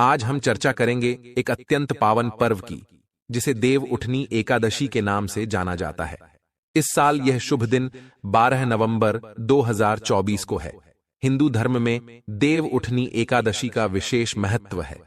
आज हम चर्चा करेंगे एक अत्यंत पावन पर्व की, जिसे देव उठनी एकादशी के नाम से जाना जाता है। इस साल यह शुभ दिन 12 नवंबर 2024 को है। हिंदू धर्म में देव उठनी एकादशी का विशेष महत्व है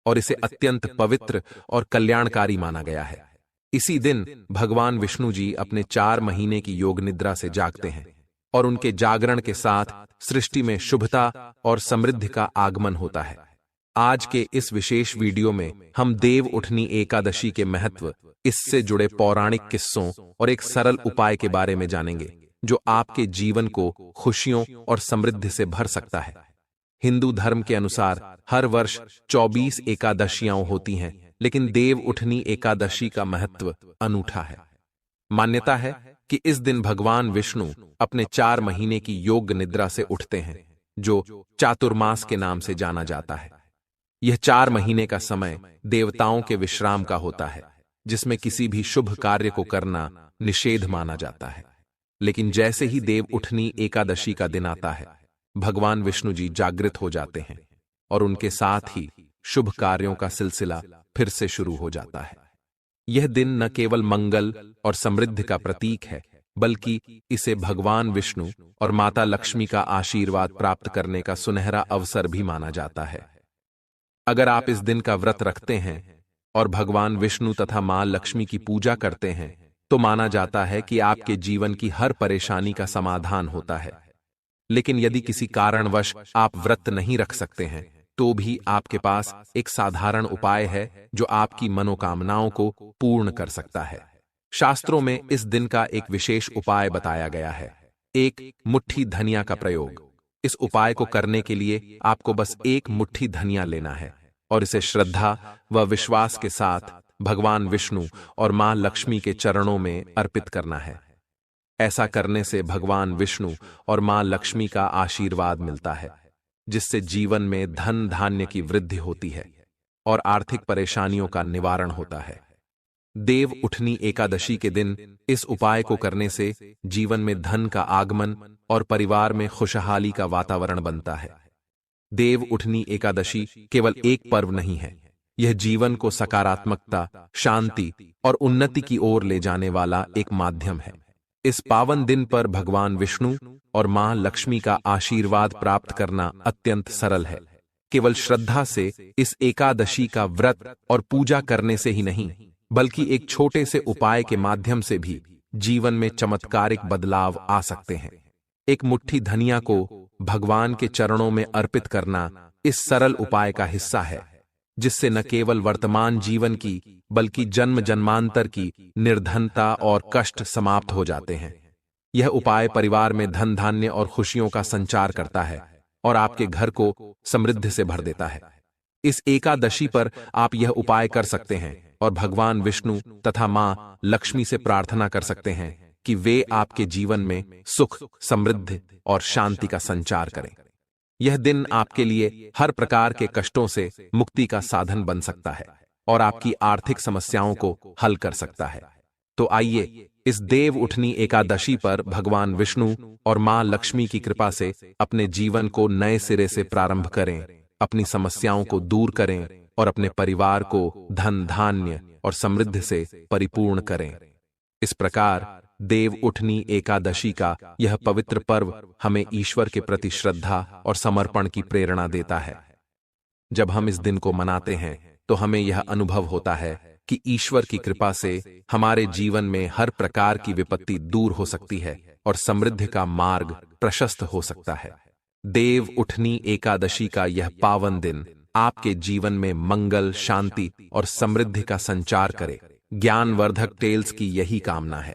और इसे अत्यंत पवित्र और कल्याणकारी माना गया है। इसी दिन भगवान विष्णु जी अपने 4 महीने की योग निद्रा से जागते हैं और उनके जागरण के साथ सृष्टि में शुभता और समृद्धि का आगमन होता है। आज के इस विशेष वीडियो में हम देव उठनी एकादशी के महत्व, इससे जुड़े पौराणिक किस्सों और एक सरल उपाय के बारे में जानेंगे, जो आपके जीवन को खुशियों और समृद्धि से भर सकता है। हिंदू धर्म के अनुसार हर वर्ष 24 एकादशियां होती हैं, लेकिन देव उठनी एकादशी का महत्व अनूठा है। मान्यता है कि इस दिन भगवान विष्णु अपने 4 महीने की योग निद्रा से उठते हैं, जो चातुर्मास के नाम से जाना जाता है। यह 4 महीने का समय देवताओं के विश्राम का होता है, जिसमें किसी भी शुभ कार्य को करना निषेध माना जाता है। लेकिन जैसे ही देव उठनी एकादशी का दिन आता है, भगवान विष्णु जी जागृत हो जाते हैं और उनके साथ ही शुभ कार्यों का सिलसिला फिर से शुरू हो जाता है। यह दिन न केवल मंगल और समृद्धि का प्रतीक है, बल्कि इसे भगवान विष्णु और माता लक्ष्मी का आशीर्वाद प्राप्त करने का सुनहरा अवसर भी माना जाता है। अगर आप इस दिन का व्रत रखते हैं और भगवान विष्णु तथा मां लक्ष्मी की पूजा करते हैं, तो माना जाता है कि आपके जीवन की हर परेशानी का समाधान होता है। लेकिन यदि किसी कारणवश आप व्रत नहीं रख सकते हैं, तो भी आपके पास एक साधारण उपाय है जो आपकी मनोकामनाओं को पूर्ण कर सकता है। शास्त्रों में इस दिन का एक विशेष उपाय बताया गया है, एक मुट्ठी धनिया का प्रयोग। इस उपाय को करने के लिए आपको बस एक मुट्ठी धनिया लेना है और इसे श्रद्धा व विश्वास के साथ भगवान विष्णु और मां लक्ष्मी के चरणों में अर्पित करना है। ऐसा करने से भगवान विष्णु और मां लक्ष्मी का आशीर्वाद मिलता है, जिससे जीवन में धन धान्य की वृद्धि होती है और आर्थिक परेशानियों का निवारण होता है। देव उठनी एकादशी के दिन इस उपाय को करने से जीवन में धन का आगमन और परिवार में खुशहाली का वातावरण बनता है। देव उठनी एकादशी केवल एक पर्व नहीं है, यह जीवन को सकारात्मकता, शांति और उन्नति की ओर ले जाने वाला एक माध्यम है। इस पावन दिन पर भगवान विष्णु और मां लक्ष्मी का आशीर्वाद प्राप्त करना अत्यंत सरल है। केवल श्रद्धा से इस एकादशी का व्रत और पूजा करने से ही नहीं, बल्कि एक छोटे से उपाय के माध्यम से भी जीवन में चमत्कारिक बदलाव आ सकते हैं। एक मुट्ठी धनिया को भगवान के चरणों में अर्पित करना इस सरल उपाय का हिस्सा है, जिससे न केवल वर्तमान जीवन की, बल्कि जन्म जन्मांतर की निर्धनता और कष्ट समाप्त हो जाते हैं। यह उपाय परिवार में धन धान्य और खुशियों का संचार करता है और आपके घर को समृद्धि से भर देता है। इस एकादशी पर आप यह उपाय कर सकते हैं और भगवान विष्णु तथा मां लक्ष्मी से प्रार्थना कर सकते हैं कि वे आपके जीवन में सुख, समृद्धि और शांति का संचार करें। यह दिन आपके लिए हर प्रकार के कष्टों से मुक्ति का साधन बन सकता है और आपकी आर्थिक समस्याओं को हल कर सकता है। तो आइए इस देव उठनी एकादशी पर भगवान विष्णु और मां लक्ष्मी की कृपा से अपने जीवन को नए सिरे से प्रारंभ करें, अपनी समस्याओं को दूर करें और अपने परिवार को धन धान्य और समृद्धि से परिपूर्ण करें। इस प्रकार देव उठनी एकादशी का यह पवित्र पर्व हमें ईश्वर के प्रति श्रद्धा और समर्पण की प्रेरणा देता है। जब हम इस दिन को मनाते हैं, तो हमें यह अनुभव होता है कि ईश्वर की कृपा से हमारे जीवन में हर प्रकार की विपत्ति दूर हो सकती है और समृद्धि का मार्ग प्रशस्त हो सकता है। देव उठनी एकादशी का यह पावन दिन आपके जीवन में मंगल, शांति और समृद्धि का संचार करे। ज्ञानवर्धक टेल्स की यही कामना है।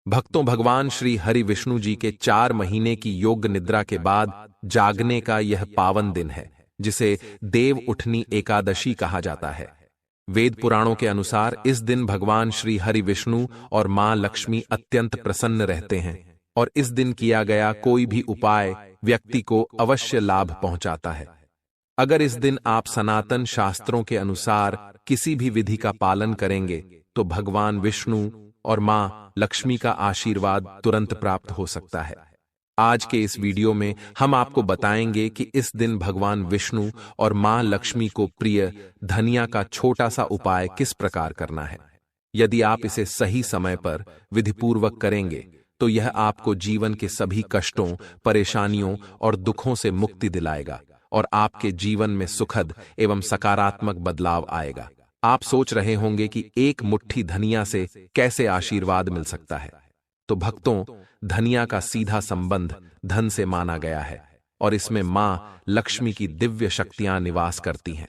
भक्तों, भगवान श्री हरि विष्णु जी के 4 महीने की योग निद्रा के बाद जागने का यह पावन दिन है, जिसे देव उठनी एकादशी कहा जाता है। वेद पुराणों के अनुसार इस दिन भगवान श्री हरि विष्णु और मां लक्ष्मी अत्यंत प्रसन्न रहते हैं और इस दिन किया गया कोई भी उपाय व्यक्ति को अवश्य लाभ पहुंचाता है। अगर इस दिन आप सनातन शास्त्रों के अनुसार किसी भी विधि का पालन करेंगे, तो भगवान विष्णु और मां लक्ष्मी का आशीर्वाद तुरंत प्राप्त हो सकता है। आज के इस वीडियो में हम आपको बताएंगे कि इस दिन भगवान विष्णु और मां लक्ष्मी को प्रिय धनिया का छोटा सा उपाय किस प्रकार करना है। यदि आप इसे सही समय पर विधिपूर्वक करेंगे तो यह आपको जीवन के सभी कष्टों, परेशानियों और दुखों से मुक्ति दिलाएगा और आपके जीवन में सुखद एवं सकारात्मक बदलाव आएगा। आप सोच रहे होंगे कि एक मुट्ठी धनिया से कैसे आशीर्वाद मिल सकता है। तो भक्तों, धनिया का सीधा संबंध धन से माना गया है और इसमें मां लक्ष्मी की दिव्य शक्तियां निवास करती हैं।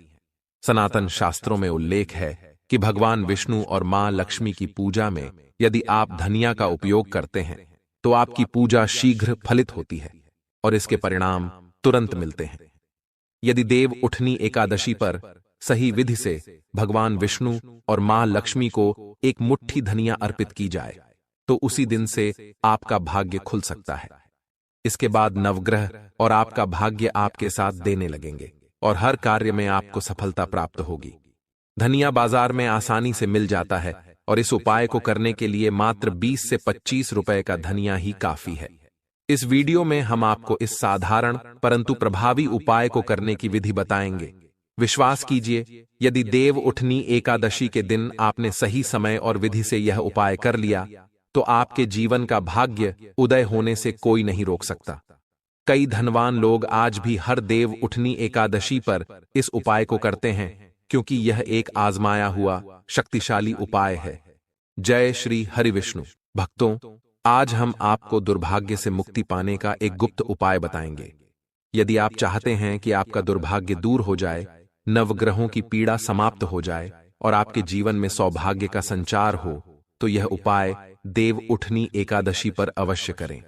सनातन शास्त्रों में उल्लेख है कि भगवान विष्णु और मां लक्ष्मी की पूजा में यदि आप धनिया का उपयोग करते हैं तो आपकी पूजा शीघ्र फलित होती है और इसके परिणाम तुरंत मिलते हैं। यदि देव उठनी एकादशी पर सही विधि से भगवान विष्णु और मां लक्ष्मी को एक मुट्ठी धनिया अर्पित की जाए तो उसी दिन से आपका भाग्य खुल सकता है। इसके बाद नवग्रह और आपका भाग्य आपके साथ देने लगेंगे और हर कार्य में आपको सफलता प्राप्त होगी। धनिया बाजार में आसानी से मिल जाता है और इस उपाय को करने के लिए मात्र 20 से 25 रुपए का धनिया ही काफी है। इस वीडियो में हम आपको इस साधारण परंतु प्रभावी उपाय को करने की विधि बताएंगे। विश्वास कीजिए, यदि देव उठनी एकादशी के दिन आपने सही समय और विधि से यह उपाय कर लिया तो आपके जीवन का भाग्य उदय होने से कोई नहीं रोक सकता। कई धनवान लोग आज भी हर देव उठनी एकादशी पर इस उपाय को करते हैं क्योंकि यह एक आजमाया हुआ शक्तिशाली उपाय है। जय श्री हरि विष्णु। भक्तों, आज हम आपको दुर्भाग्य से मुक्ति पाने का एक गुप्त उपाय बताएंगे। यदि आप चाहते हैं कि आपका दुर्भाग्य दूर हो जाए, नवग्रहों की पीड़ा समाप्त हो जाए और आपके जीवन में सौभाग्य का संचार हो, तो यह उपाय देव उठनी एकादशी पर अवश्य करें।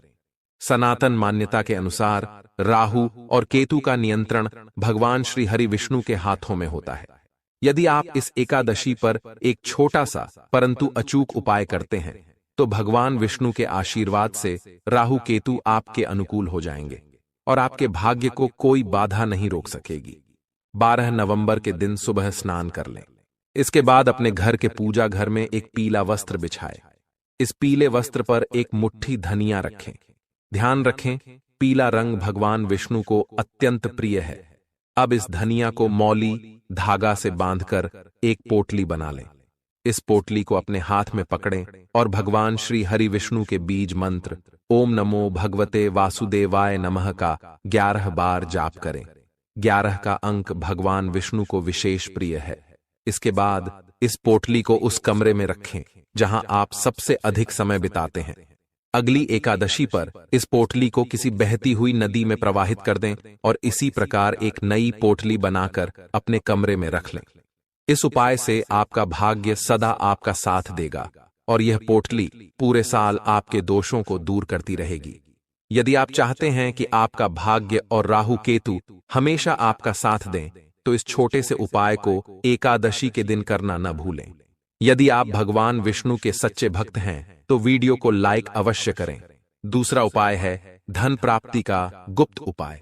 सनातन मान्यता के अनुसार राहु और केतु का नियंत्रण भगवान श्री हरि विष्णु के हाथों में होता है। यदि आप इस एकादशी पर एक छोटा सा परंतु अचूक उपाय करते हैं तो भगवान विष्णु के आशीर्वाद से राहु केतु आपके अनुकूल हो जाएंगे और आपके भाग्य को कोई बाधा नहीं रोक सकेगी। 12 नवंबर के दिन सुबह स्नान कर लें। इसके बाद अपने घर के पूजा घर में एक पीला वस्त्र बिछाएं। इस पीले वस्त्र पर एक मुट्ठी धनिया रखें। ध्यान रखें, पीला रंग भगवान विष्णु को अत्यंत प्रिय है। अब इस धनिया को मौली धागा से बांधकर एक पोटली बना लें। इस पोटली को अपने हाथ में पकड़ें और भगवान श्री हरि विष्णु के बीज मंत्र ओम नमो भगवते वासुदेवाय नमः का 11 बार जाप करें। 11 का अंक भगवान विष्णु को विशेष प्रिय है। इसके बाद इस पोटली को उस कमरे में रखें जहां आप सबसे अधिक समय बिताते हैं। अगली एकादशी पर इस पोटली को किसी बहती हुई नदी में प्रवाहित कर दें और इसी प्रकार एक नई पोटली बनाकर अपने कमरे में रख लें। इस उपाय से आपका भाग्य सदा आपका साथ देगा और यह पोटली पूरे साल आपके दोषों को दूर करती रहेगी। यदि आप चाहते हैं कि आपका भाग्य और राहु केतु हमेशा आपका साथ दें तो इस छोटे से उपाय को एकादशी के दिन करना न भूलें। यदि आप भगवान विष्णु के सच्चे भक्त हैं तो वीडियो को लाइक अवश्य करें। दूसरा उपाय है धन प्राप्ति का गुप्त उपाय।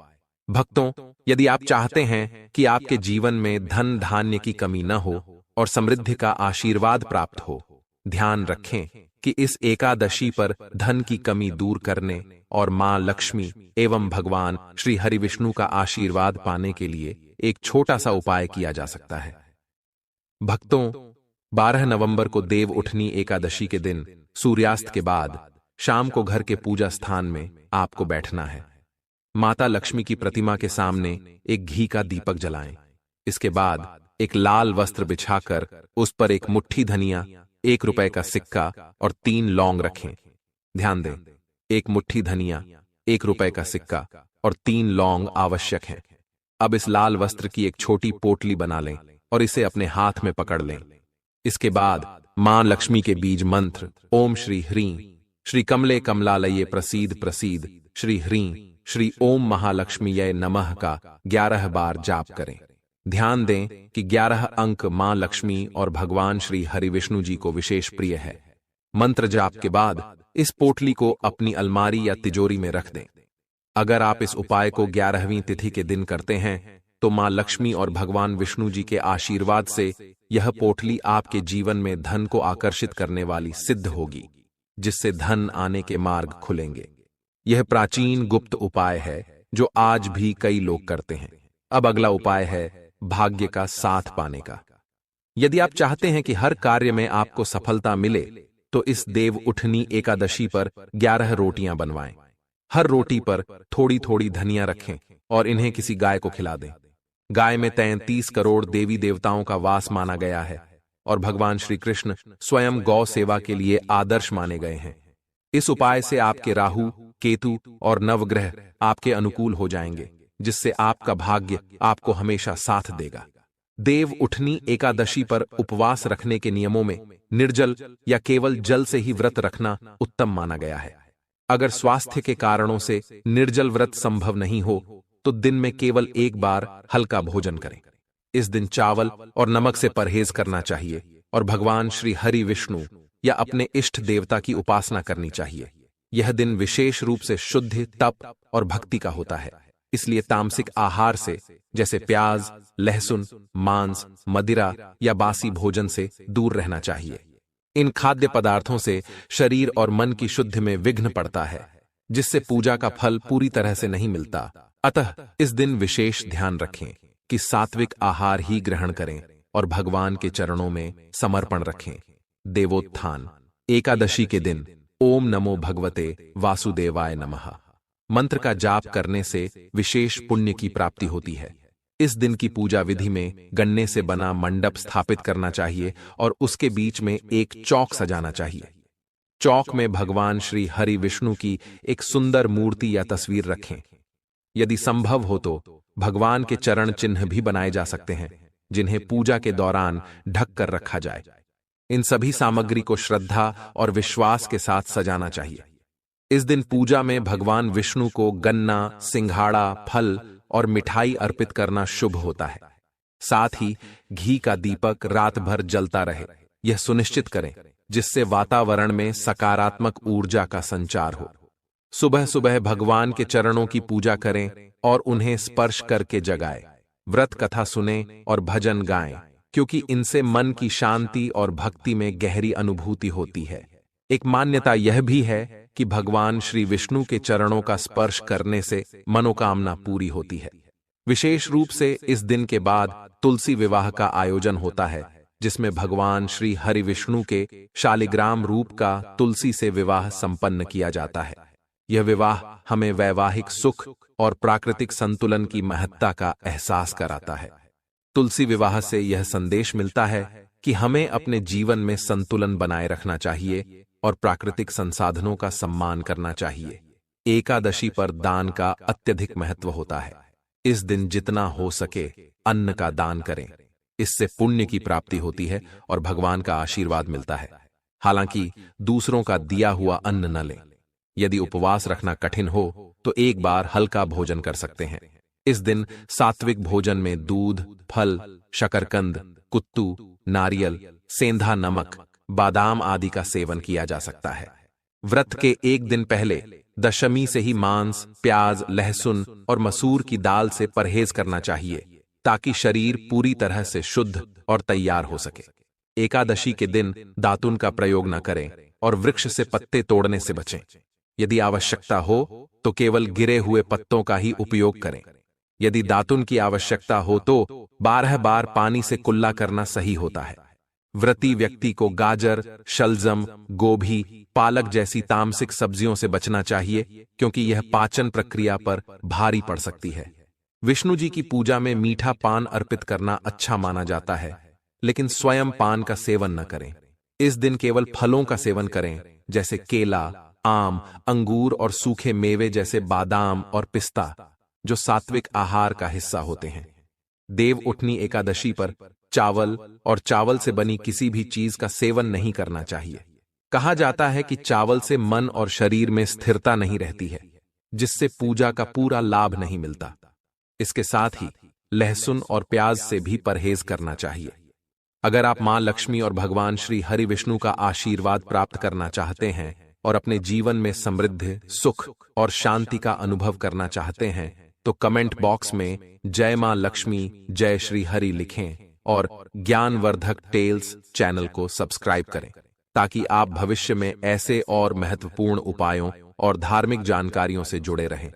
भक्तों, यदि आप चाहते हैं कि आपके जीवन में धन धान्य की कमी न हो और समृद्धि का आशीर्वाद प्राप्त हो, ध्यान रखें कि इस एकादशी पर धन की कमी दूर करने और मां लक्ष्मी एवं भगवान श्री हरि विष्णु का आशीर्वाद पाने के लिए एक छोटा सा उपाय किया जा सकता है। भक्तों, 12 नवंबर को देव उठनी एकादशी के दिन सूर्यास्त के बाद शाम को घर के पूजा स्थान में आपको बैठना है। माता लक्ष्मी की प्रतिमा के सामने एक घी का दीपक जलाएं। इसके बाद एक लाल वस्त्र बिछाकर उस पर एक मुट्ठी धनिया, 1 रुपए का सिक्का और 3 लौंग रखें। ध्यान दें, एक मुट्ठी धनिया, 1 रुपए का सिक्का और 3 लौंग आवश्यक हैं। अब इस लाल वस्त्र की एक छोटी पोटली बना लें और इसे अपने हाथ में पकड़ लें। इसके बाद मां लक्ष्मी के बीज मंत्र ओम श्री ह्रीं श्री कमले कमलालये प्रसीद प्रसीद श्री ह्रीं श्री ओम महालक्ष्मीये नमः का 11 बार जाप करें। ध्यान दें कि 11 अंक मां लक्ष्मी और भगवान श्री हरि विष्णु जी को विशेष प्रिय है। मंत्र जाप के बाद इस पोटली को अपनी अलमारी या तिजोरी में रख दें। अगर आप इस उपाय को 11वीं तिथि के दिन करते हैं तो मां लक्ष्मी और भगवान विष्णु जी के आशीर्वाद से यह पोटली आपके जीवन में धन को आकर्षित करने वाली सिद्ध होगी, जिससे धन आने के मार्ग खुलेंगे। यह प्राचीन गुप्त उपाय है जो आज भी कई लोग करते हैं। अब अगला उपाय है भाग्य का साथ पाने का। यदि आप चाहते हैं कि हर कार्य में आपको सफलता मिले तो इस देव उठनी एकादशी पर 11 रोटियां बनवाएं। हर रोटी पर थोड़ी थोड़ी धनिया रखें और इन्हें किसी गाय को खिला दें। गाय में 33 करोड़ देवी देवताओं का वास माना गया है और भगवान श्री कृष्ण स्वयं गौ सेवा के लिए आदर्श माने गए हैं। इस उपाय से आपके राहु, केतु और नवग्रह आपके अनुकूल हो जाएंगे, जिससे आपका भाग्य आपको हमेशा साथ देगा। देव उठनी एकादशी पर उपवास रखने के नियमों में निर्जल या केवल जल से ही व्रत रखना उत्तम माना गया है। अगर स्वास्थ्य के कारणों से निर्जल व्रत संभव नहीं हो तो दिन में केवल एक बार हल्का भोजन करें। इस दिन चावल और नमक से परहेज करना चाहिए और भगवान श्री हरि विष्णु या अपने इष्ट देवता की उपासना करनी चाहिए। यह दिन विशेष रूप से शुद्ध, तप और भक्ति का होता है, इसलिए तामसिक आहार से जैसे प्याज, लहसुन, मांस, मदिरा या बासी भोजन से दूर रहना चाहिए। इन खाद्य पदार्थों से शरीर और मन की शुद्धि में विघ्न पड़ता है, जिससे पूजा का फल पूरी तरह से नहीं मिलता। अतः इस दिन विशेष ध्यान रखें कि सात्विक आहार ही ग्रहण करें और भगवान के चरणों में समर्पण रखें। देवोत्थान एकादशी के दिन ओम नमो भगवते वासुदेवाय नमः मंत्र का जाप करने से विशेष पुण्य की प्राप्ति होती है। इस दिन की पूजा विधि में गन्ने से बना मंडप स्थापित करना चाहिए और उसके बीच में एक चौक सजाना चाहिए। चौक में भगवान श्री हरि विष्णु की एक सुंदर मूर्ति या तस्वीर रखें। यदि संभव हो तो भगवान के चरण चिन्ह भी बनाए जा सकते हैं, जिन्हें पूजा के दौरान ढक कर रखा जाए। इन सभी सामग्री को श्रद्धा और विश्वास के साथ सजाना चाहिए। इस दिन पूजा में भगवान विष्णु को गन्ना, सिंघाड़ा, फल और मिठाई अर्पित करना शुभ होता है। साथ ही घी का दीपक रात भर जलता रहे, यह सुनिश्चित करें, जिससे वातावरण में सकारात्मक ऊर्जा का संचार हो। सुबह सुबह भगवान के चरणों की पूजा करें और उन्हें स्पर्श करके जगाएं। व्रत कथा सुनें और भजन गाएं, क्योंकि इनसे मन की शांति और भक्ति में गहरी अनुभूति होती है। एक मान्यता यह भी है कि भगवान श्री विष्णु के चरणों का स्पर्श करने से मनोकामना पूरी होती है। विशेष रूप से इस दिन के बाद तुलसी विवाह का आयोजन होता है, जिसमें भगवान श्री हरि विष्णु के शालिग्राम रूप का तुलसी से विवाह संपन्न किया जाता है। यह विवाह हमें वैवाहिक सुख और प्राकृतिक संतुलन की महत्ता का एहसास कराता है। तुलसी विवाह से यह संदेश मिलता है कि हमें अपने जीवन में संतुलन बनाए रखना चाहिए और प्राकृतिक संसाधनों का सम्मान करना चाहिए। एकादशी पर दान का अत्यधिक महत्व होता है। इस दिन जितना हो सके अन्न का दान करें, इससे पुण्य की प्राप्ति होती है और भगवान का आशीर्वाद मिलता है। हालांकि दूसरों का दिया हुआ अन्न न लें। यदि उपवास रखना कठिन हो तो एक बार हल्का भोजन कर सकते हैं। इस दिन सात्विक भोजन में दूध, फल, शकरकंद, कुत्तू, नारियल, सेंधा नमक, बादाम आदि का सेवन किया जा सकता है। व्रत के एक दिन पहले दशमी से ही मांस, प्याज, लहसुन और मसूर की दाल से परहेज करना चाहिए, ताकि शरीर पूरी तरह से शुद्ध और तैयार हो सके। एकादशी के दिन दातुन का प्रयोग न करें और वृक्ष से पत्ते तोड़ने से बचें। यदि आवश्यकता हो तो केवल गिरे हुए पत्तों का ही उपयोग करें। यदि दातुन की आवश्यकता हो तो 12 बार पानी से कुल्ला करना सही होता है। व्रती व्यक्ति को गाजर, शलजम, गोभी, पालक जैसी तामसिक सब्जियों से बचना चाहिए, क्योंकि यह पाचन प्रक्रिया पर भारी पड़ सकती है। विष्णु जी की पूजा में मीठा पान अर्पित करना अच्छा माना जाता है, लेकिन स्वयं पान का सेवन न करें। इस दिन केवल फलों का सेवन करें, जैसे केला, आम, अंगूर और सूखे मेवे जैसे बादाम और पिस्ता, जो सात्विक आहार का हिस्सा होते हैं। देव उठनी एकादशी पर चावल और चावल से बनी किसी भी चीज का सेवन नहीं करना चाहिए। कहा जाता है कि चावल से मन और शरीर में स्थिरता नहीं रहती है, जिससे पूजा का पूरा लाभ नहीं मिलता। इसके साथ ही लहसुन और प्याज से भी परहेज करना चाहिए। अगर आप मां लक्ष्मी और भगवान श्री हरि विष्णु का आशीर्वाद प्राप्त करना चाहते हैं और अपने जीवन में समृद्धि, सुख और शांति का अनुभव करना चाहते हैं, तो कमेंट बॉक्स में जय मां लक्ष्मी, जय श्री हरि लिखें और ज्ञानवर्धक टेल्स चैनल को सब्सक्राइब करें, ताकि आप भविष्य में ऐसे और महत्वपूर्ण उपायों और धार्मिक जानकारियों से जुड़े रहें।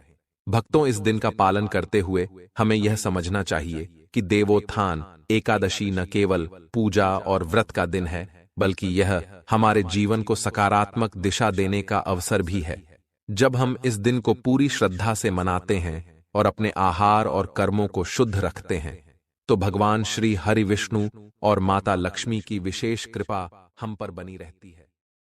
भक्तों, इस दिन का पालन करते हुए हमें यह समझना चाहिए कि देवोत्थान एकादशी न केवल पूजा और व्रत का दिन है, बल्कि यह हमारे जीवन को सकारात्मक दिशा देने का अवसर भी है। जब हम इस दिन को पूरी श्रद्धा से मनाते हैं और अपने आहार और कर्मों को शुद्ध रखते हैं, तो भगवान श्री हरि विष्णु और माता लक्ष्मी की विशेष कृपा हम पर बनी रहती है।